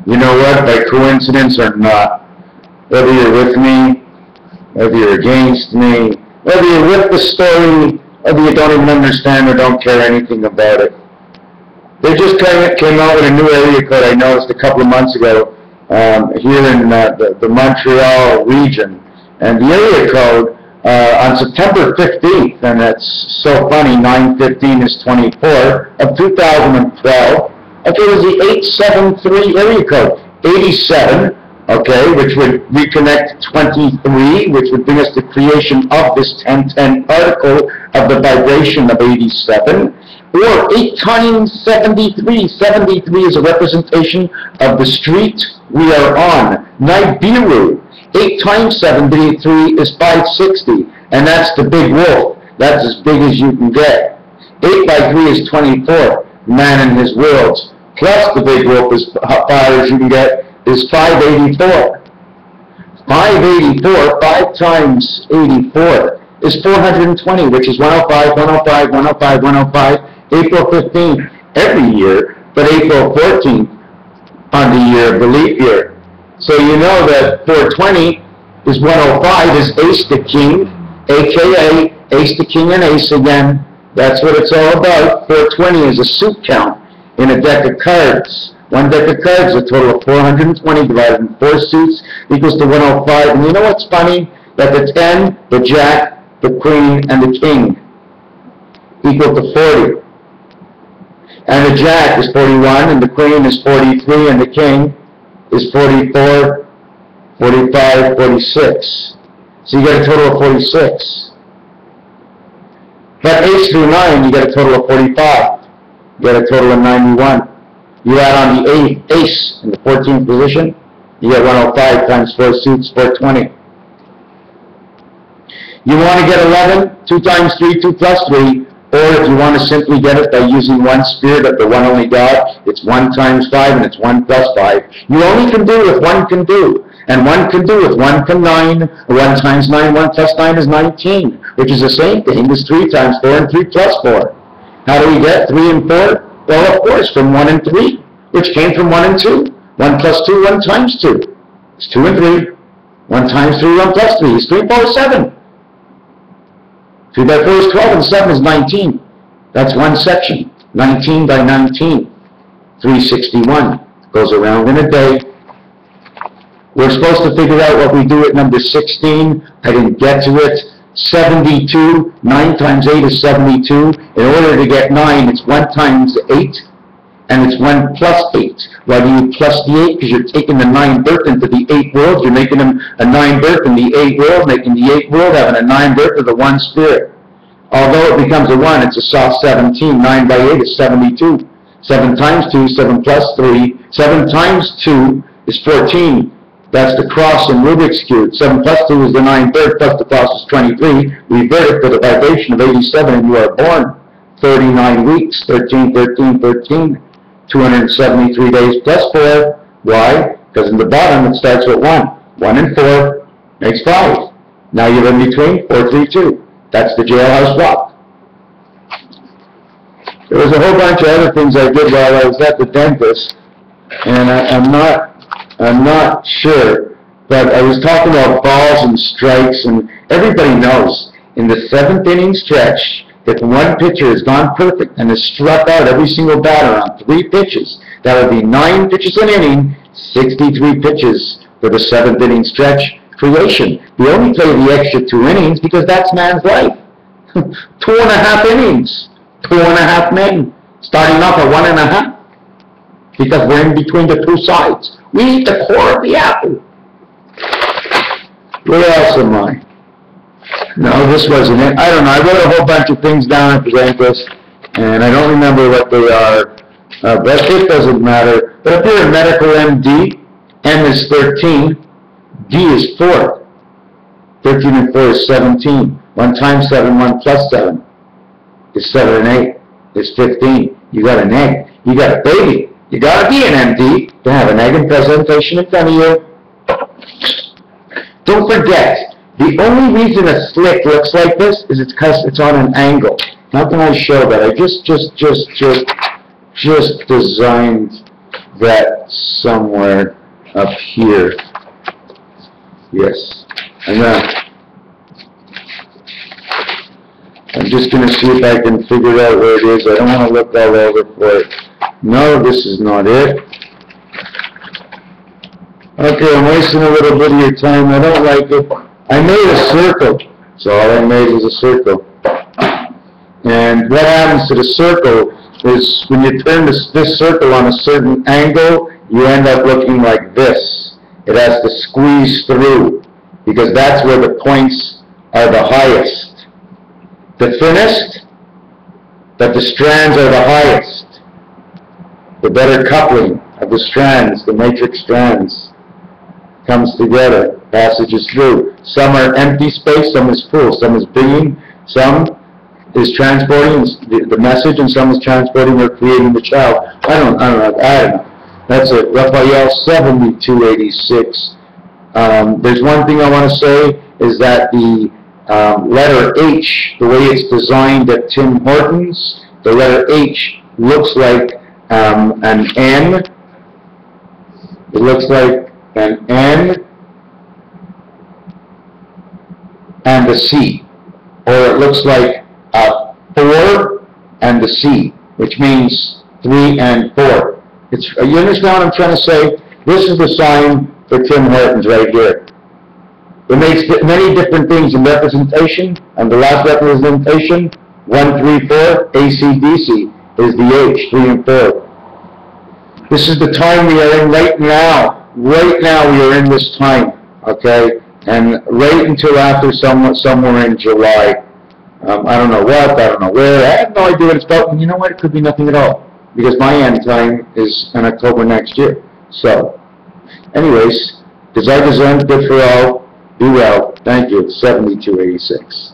You know what? By coincidence or not, whether you're with me, whether you're against me, whether you're with the story, whether you don't even understand or don't care anything about it, they just came out with a new area code I noticed a couple of months ago here in the Montreal region. And the area code on September 15th, and that's so funny, 9/15 is 24, of 2012, okay, was the 873 area code. 87, okay, which would reconnect 23, which would bring us to creation of this 1010 particle of the vibration of 87. Or 8 times 73. 73 is a representation of the street we are on, Nibiru. 8 times 73 is 560, and that's the big wolf. That's as big as you can get. 8 by 3 is 24, man and his worlds. Plus the big wolf, as far as you can get, is 584. 584, 5 times 84 is 420, which is 105, 105, 105, 105, April 15th every year, but April 14th on the year of the leap year. So you know that 420 is 105 is ace to king, aka ace to king and ace again. That's what it's all about. 420 is a suit count in a deck of cards. One deck of cards, a total of 420 divided in 4 suits equals to 105. And you know what's funny? That the 10, the jack, the queen, and the king equal to 40. And the jack is 41, and the queen is 43, and the king is 44, 45, 46. So you get a total of 46. But ace through 9, you get a total of 45. You get a total of 91. You add on the ace in the 14th position, you get 105 times 4 suits, 420. You want to get 11, 2 times 3, 2 plus 3, or if you want to simply get it by using one spirit of the one only God, it's 1 times 5 and it's 1 plus 5. You only can do with 1 can do. And 1 can do with 1 can 9, 1 times 9, 1 plus 9 is 19, which is the same thing as 3 times 4 and 3 plus 4. How do we get 3 and 4? Well, of course, from 1 and 3, which came from 1 and 2. 1 plus 2, 1 times 2. It's 2 and 3. 1 times 3, 1 plus 3 is 3, 4, 7. 3 by 4 is 12, and 7 is 19. That's one section. 19 by 19. 361. Goes around in a day. We're supposed to figure out what we do at number 16. I didn't get to it. 72. 9 times 8 is 72. In order to get 9, it's 1 times 8. And it's 1 plus 8. Why do you plus the 8? Because you're taking the 9 birth into the 8 world. You're making them a 9 birth in the 8 world, making the 8 world having a 9 birth of the 1 spirit. Although it becomes a 1, it's a soft 17. 9 by 8 is 72. 7 times 2, 7 plus 3. 7 times 2 is 14. That's the cross in Rubik's Cube. 7 plus 2 is the 9 third, plus the cross is 23. Revert it for the vibration of 87, and you are born. 39 weeks, 13, 13, 13. 273 days plus 4. Why? Because in the bottom it starts with 1. 1 and 4 makes 5. Now you're in between, 4, 3, 2. That's the jailhouse walk. There was a whole bunch of other things I did while I was at the dentist, and I'm not sure, but I was talking about balls and strikes, and everybody knows in the 7th inning stretch, if one pitcher has gone perfect and has struck out every single batter on 3 pitches, that would be 9 pitches an inning, 63 pitches for the 7th inning stretch creation. We only play the extra 2 innings because that's man's life. 2.5 innings, 2.5 men, starting off at 1.5, because we're in between the 2 sides. We eat the core of the apple. Where else am I? No, this wasn't it. I don't know. I wrote a whole bunch of things down at the dentist, and I don't remember what they are. But it doesn't matter. But if you're a medical MD, M is 13, D is 4. 13 and 4 is 17. 1 times 7, 1 plus 7 is 7 and 8 is 15. You got an egg. You got a baby. You got to be an MD to have an egg in presentation in front of you. Don't forget, the only reason a slick looks like this is it's because it's on an angle. How can I show that? I just designed that somewhere up here. Yes. And I'm just going to see if I can figure out where it is. I don't want to look all over for it. No, this is not it. Okay, I'm wasting a little bit of your time. I don't like it. I made a circle. So all I made is a circle. And what happens to the circle is when you turn this circle on a certain angle, you end up looking like this. It has to squeeze through because that's where the points are the highest. The thinnest, but the strands are the highest. The better coupling of the strands, the matrix strands, comes together, passages through. Some are empty space, some is full, some is bringing, some is transporting the message, and some is transporting or creating the child. I don't know. That's it. Raphael 7286. There's one thing I want to say is that the letter H, the way it's designed at Tim Hortons, the letter H looks like an N. It looks like an N and a C. Or it looks like a 4 and a C, which means 3 and 4. You understand what I'm trying to say? This is the sign for Tim Hortons right here. It makes many different things in representation, and the last representation, 1, 3, 4, AC/DC, is the H, 3 and 4. This is the time we are in right now. Right now we are in this time, okay? And right until after somewhere in July. I don't know what, I don't know where, I have no idea what it's about, and you know what, it could be nothing at all, because my end time is in October next year. So, anyways, Gesundheit, good for all. Be well. Thank you. 7286.